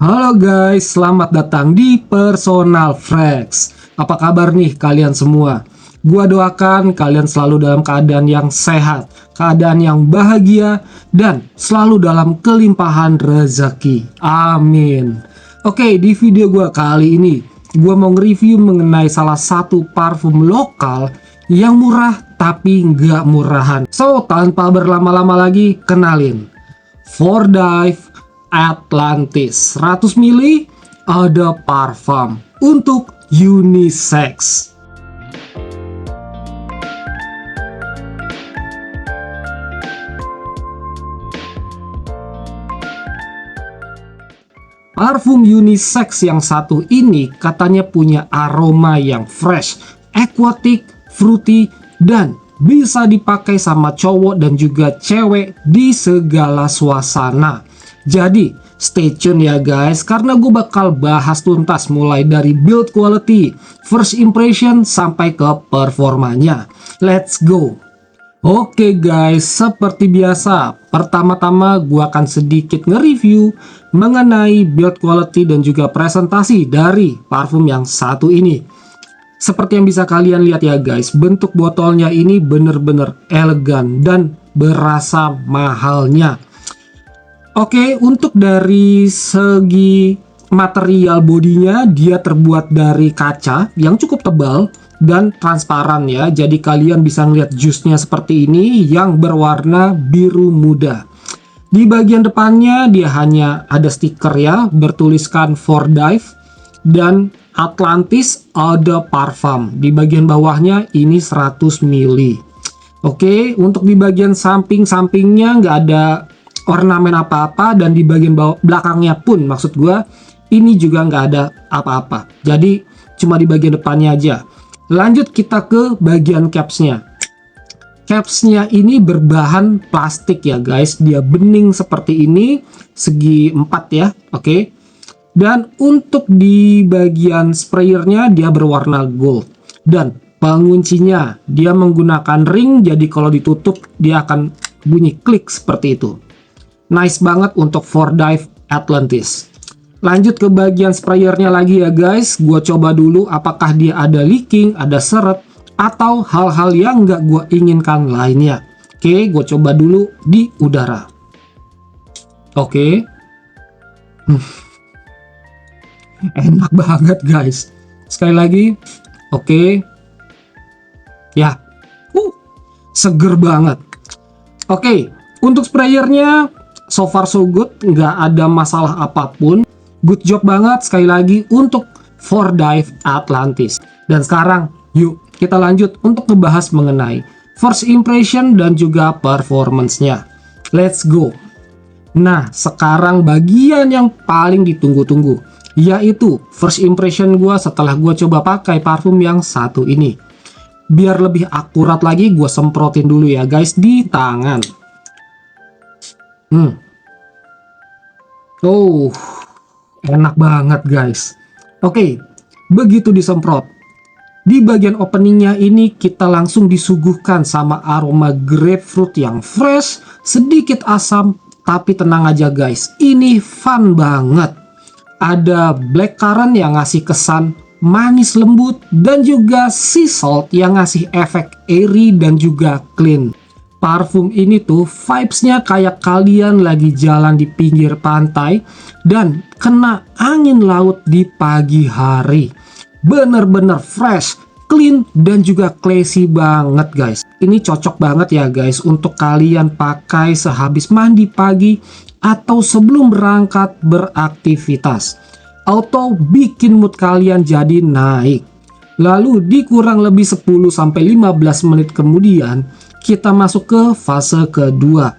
Halo guys, selamat datang di Personal Frex. Apa kabar nih kalian semua? Gua doakan kalian selalu dalam keadaan yang sehat, keadaan yang bahagia, dan selalu dalam kelimpahan rezeki. Amin. Oke, di video gua kali ini, gua mau nge-review mengenai salah satu parfum lokal yang murah tapi nggak murahan. So, tanpa berlama-lama lagi, kenalin. Fordyve Atlantis 100 ml ada parfum untuk unisex. Parfum unisex yang satu ini katanya punya aroma yang fresh, aquatic, fruity, dan bisa dipakai sama cowok dan juga cewek di segala suasana. Jadi stay tune ya guys, karena gue bakal bahas tuntas mulai dari build quality, first impression, sampai ke performanya. Let's go. Oke guys, seperti biasa, pertama-tama gue akan sedikit nge-review mengenai build quality dan juga presentasi dari parfum yang satu ini. Seperti yang bisa kalian lihat ya guys, bentuk botolnya ini bener-bener elegan dan berasa mahalnya. Oke, untuk dari segi material bodinya, dia terbuat dari kaca yang cukup tebal dan transparan ya. Jadi kalian bisa ngeliat jusnya seperti ini yang berwarna biru muda. Di bagian depannya dia hanya ada stiker ya, bertuliskan Fordyve dan Atlantis ada parfum. Di bagian bawahnya ini 100 ml. Oke, untuk di bagian samping-sampingnya nggak ada ornamen apa-apa, dan di bagian belakangnya pun maksud gue ini juga nggak ada apa-apa, jadi cuma di bagian depannya aja. Lanjut kita ke bagian capsnya. Capsnya ini berbahan plastik ya guys, dia bening seperti ini, segi 4 ya. Oke. Dan untuk di bagian sprayernya dia berwarna gold, dan penguncinya dia menggunakan ring, jadi kalau ditutup dia akan bunyi klik seperti itu. Nice banget untuk Fordyve Atlantis. Lanjut ke bagian sprayernya lagi ya guys. Gue coba dulu apakah dia ada leaking, ada seret, atau hal-hal yang nggak gue inginkan lainnya. Oke, gue coba dulu di udara. Oke. Enak banget guys. Sekali lagi. Oke. Ya. Seger banget. Oke. Untuk sprayernya so far so good, nggak ada masalah apapun. Good job banget sekali lagi untuk Fordyve Atlantis. Dan sekarang yuk kita lanjut untuk ngebahas mengenai first impression dan juga performance-nya. Let's go. Nah, sekarang bagian yang paling ditunggu-tunggu, yaitu first impression gue setelah gue coba pakai parfum yang satu ini. Biar lebih akurat lagi, gue semprotin dulu ya guys di tangan. Oh, enak banget guys. Oke, begitu disemprot, di bagian openingnya ini kita langsung disuguhkan sama aroma grapefruit yang fresh, sedikit asam, tapi tenang aja guys, ini fun banget. Ada blackcurrant yang ngasih kesan manis lembut, dan juga sea salt yang ngasih efek airy dan juga clean. Parfum ini tuh vibes-nya kayak kalian lagi jalan di pinggir pantai dan kena angin laut di pagi hari. Bener-bener fresh, clean, dan juga classy banget guys. Ini cocok banget ya guys untuk kalian pakai sehabis mandi pagi atau sebelum berangkat beraktivitas. Auto bikin mood kalian jadi naik. Lalu di kurang lebih 10-15 menit kemudian kita masuk ke fase kedua.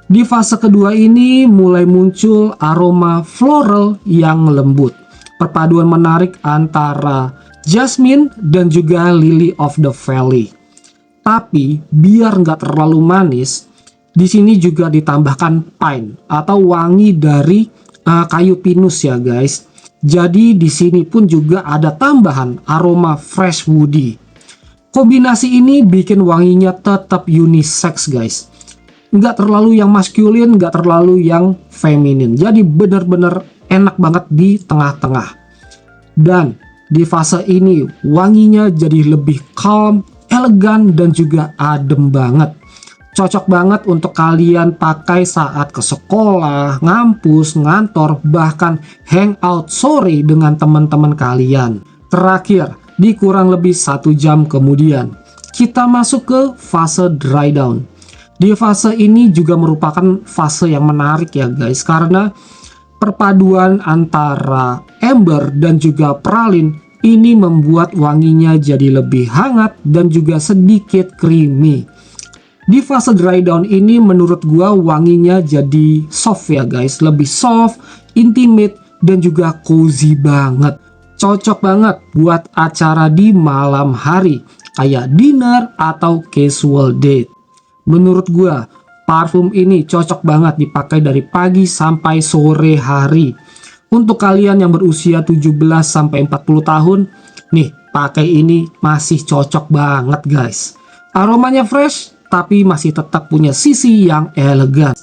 Di fase kedua ini mulai muncul aroma floral yang lembut. Perpaduan menarik antara jasmine dan juga lily of the valley. Tapi biar nggak terlalu manis, di sini juga ditambahkan pine atau wangi dari kayu pinus ya guys. Jadi di sini pun juga ada tambahan aroma fresh woody. Kombinasi ini bikin wanginya tetap unisex guys. Nggak terlalu yang maskulin, nggak terlalu yang feminin. Jadi bener-bener enak banget di tengah-tengah. Dan di fase ini wanginya jadi lebih calm, elegan, dan juga adem banget. Cocok banget untuk kalian pakai saat ke sekolah, ngampus, ngantor, bahkan hangout sore dengan teman-teman kalian. Terakhir, di kurang lebih 1 jam kemudian, kita masuk ke fase dry down. Di fase ini juga merupakan fase yang menarik ya guys, karena perpaduan antara ember dan juga pralin ini membuat wanginya jadi lebih hangat dan juga sedikit creamy. Di fase dry down ini menurut gua wanginya jadi soft ya guys, lebih soft, intimate, dan juga cozy banget. Cocok banget buat acara di malam hari kayak dinner atau casual date. Menurut gua parfum ini cocok banget dipakai dari pagi sampai sore hari. Untuk kalian yang berusia 17 sampai 40 tahun, nih pakai ini masih cocok banget guys. Aromanya fresh tapi masih tetap punya sisi yang elegan.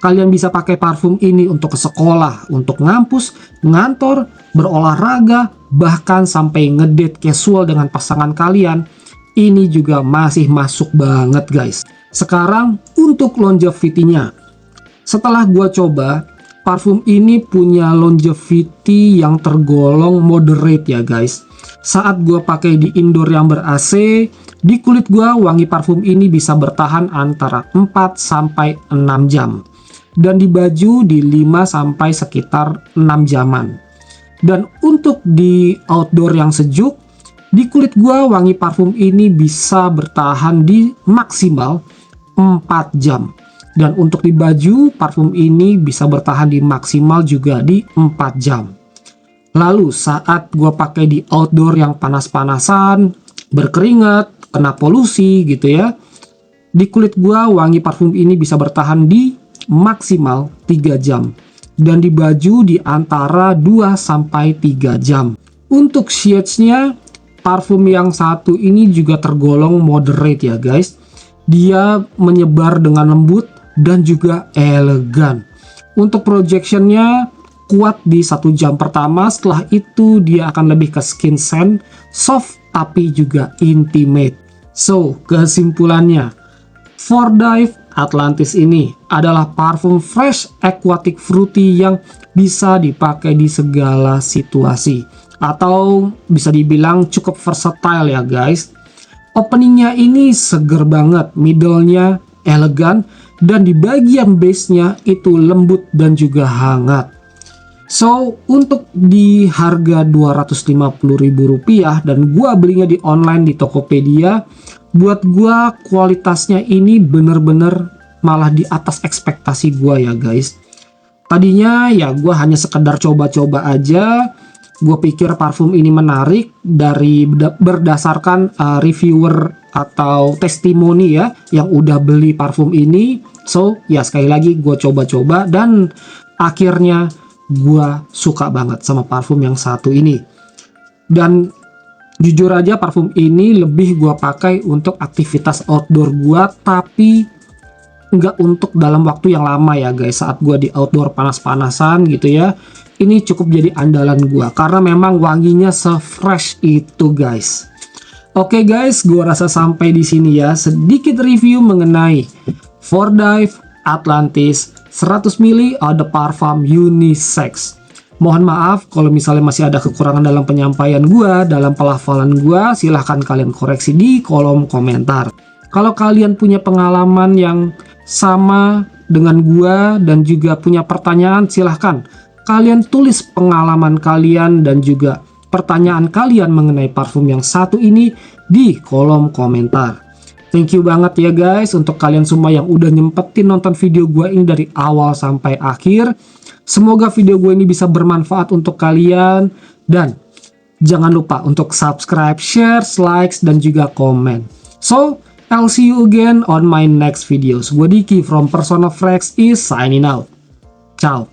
Kalian bisa pakai parfum ini untuk ke sekolah, untuk ngampus, ngantor, berolahraga, bahkan sampai ngedate casual dengan pasangan kalian. Ini juga masih masuk banget guys. Sekarang untuk longevity-nya. Setelah gua coba, parfum ini punya longevity yang tergolong moderate ya guys. Saat gua pakai di indoor yang ber-AC, di kulit gua wangi parfum ini bisa bertahan antara 4 sampai 6 jam. Dan di baju di 5 sampai sekitar 6 jaman. Dan untuk di outdoor yang sejuk, di kulit gua wangi parfum ini bisa bertahan di maksimal 4 jam. Dan untuk di baju, parfum ini bisa bertahan di maksimal juga di 4 jam. Lalu saat gue pakai di outdoor yang panas-panasan, berkeringat, kena polusi gitu ya, di kulit gue wangi parfum ini bisa bertahan di maksimal 3 jam. Dan di baju di antara 2 sampai 3 jam. Untuk shades-nya, parfum yang satu ini juga tergolong moderate ya guys. Dia menyebar dengan lembut dan juga elegan. Untuk projectionnya kuat di 1 jam pertama, setelah itu dia akan lebih ke skin scent, soft tapi juga intimate. So, kesimpulannya, For Dive Atlantis ini adalah parfum fresh aquatic fruity yang bisa dipakai di segala situasi. Atau bisa dibilang cukup versatile ya guys. Openingnya ini seger banget, middle-nya elegan, dan di bagian base-nya itu lembut dan juga hangat. So, untuk di harga Rp250.000 dan gua belinya di online di Tokopedia, buat gua kualitasnya ini bener-bener malah di atas ekspektasi gua ya guys. Tadinya ya gua hanya sekedar coba-coba aja. Gue pikir parfum ini menarik dari berdasarkan reviewer atau testimoni ya yang udah beli parfum ini. So ya sekali lagi gue coba-coba dan akhirnya gue suka banget sama parfum yang satu ini. Dan jujur aja parfum ini lebih gue pakai untuk aktivitas outdoor gue, tapi nggak untuk dalam waktu yang lama ya guys. Saat gue di outdoor panas-panasan gitu ya, ini cukup jadi andalan gua karena memang wanginya se-fresh itu guys. Oke guys, gua rasa sampai di sini ya sedikit review mengenai For Dive Atlantis 100 ml Eau de Parfum Unisex. Mohon maaf kalau misalnya masih ada kekurangan dalam penyampaian gua, dalam pelafalan gua, silahkan kalian koreksi di kolom komentar. Kalau kalian punya pengalaman yang sama dengan gua dan juga punya pertanyaan, silahkan kalian tulis pengalaman kalian dan juga pertanyaan kalian mengenai parfum yang satu ini di kolom komentar. Thank you banget ya guys untuk kalian semua yang udah nyempetin nonton video gue ini dari awal sampai akhir. Semoga video gue ini bisa bermanfaat untuk kalian. Dan jangan lupa untuk subscribe, share, likes, dan juga komen. So, I'll see you again on my next videos. Gue Diki from Persona Fragrance is signing out. Ciao.